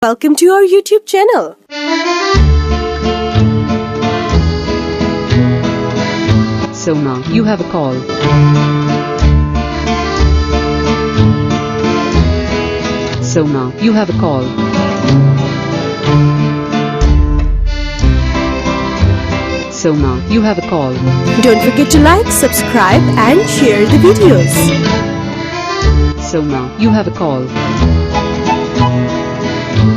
Welcome to our YouTube channel. Soma, you have a call. Soma, you have a call. Soma, you have a call. Don't forget to like, subscribe and share the videos. Soma, you have a call.